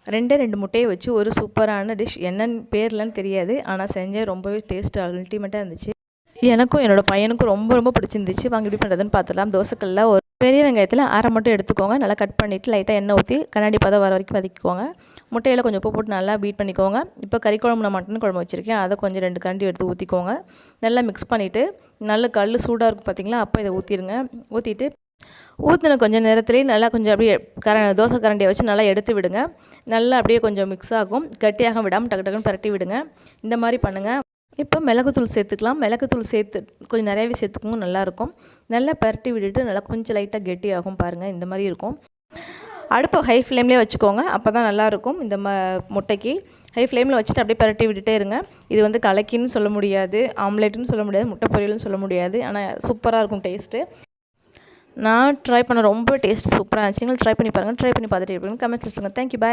2 முட்டையை வச்சு ஒரு சூப்பரான டிஷ். என்னன்னு பேர்லன்னு தெரியாது, ஆனால் செஞ்சேன். ரொம்பவே டேஸ்ட் அல்டிமேட்டாக இருந்துச்சு. எனக்கும் என்னோடய பையனுக்கும் ரொம்ப பிடிச்சிருந்துச்சு. வாங்க எப்படி பண்ணுறதுன்னு பார்த்துடலாம். தோசைக்கல்ல ஒரு பெரிய வெங்காயத்தில் அரை மட்டும் எடுத்துக்கோங்க. நல்லா கட் பண்ணிவிட்டு லைட்டாக எண்ணெய் ஊற்றி கண்ணாடி பதம் வர வரைக்கும் வதக்கிக்கோங்க. முட்டையில் கொஞ்சம் உப்பு போட்டு நல்லா பீட் பண்ணிக்கோங்க. இப்போ கறி குழம்பு, நான் மட்டன் குழம்பு வச்சுருக்கேன், அதை கொஞ்சம் 2 கரண்டி எடுத்து ஊற்றிக்கோங்க. நல்லா மிக்ஸ் பண்ணிவிட்டு நல்ல கல் சூடாக இருக்கும் பார்த்தீங்களா, அப்போ இதை ஊற்றிடுங்க. ஊற்றிட்டு ஊற்றின கொஞ்சம் நேரத்துலேயே நல்லா கொஞ்சம் அப்படியே தோசை கரண்டியை வச்சு நல்லா எடுத்து விடுங்க. நல்லா அப்படியே கொஞ்சம் மிக்ஸ் ஆகும். கட்டியாக விடாமல் டக்குன்னு பரட்டி விடுங்க. இந்த மாதிரி பண்ணுங்கள். இப்போ மிளகுத்தூள் சேர்த்துக்கலாம். மிளகுத்தூள் சேர்த்து கொஞ்சம் நிறையவே சேர்த்துக்கோங்க, நல்லாயிருக்கும். நல்லா பரட்டி விட்டுட்டு நல்லா கொஞ்சம் லைட்டாக கெட்டியாகும் பாருங்கள். இந்த மாதிரி இருக்கும். அடுப்பை ஹை ஃப்ளேம்லேயே வச்சுக்கோங்க, அப்போ தான் நல்லாயிருக்கும். இந்த முட்டைக்கு ஹை ஃப்ளேமில் வச்சுட்டு அப்படியே பரட்டி விட்டுட்டே இருங்க. இது வந்து கலக்கின்னு சொல்ல முடியாது, ஆம்லேட்டுன்னு சொல்ல முடியாது, முட்டை பொரியல்னு சொல்ல முடியாது, ஆனால் சூப்பராக இருக்கும் டேஸ்ட்டு. நான் ட்ரை பண்ண ரொம்ப டேஸ்ட் சூப்பராக இருந்துச்சு. நீங்கள் ட்ரை பண்ணி பாருங்கள். ட்ரை பண்ணி பார்த்துட்டு இருப்பீங்க. கமெண்ட்ஸ் சொல்லுங்கள். தேங்க்யூ, பாய்.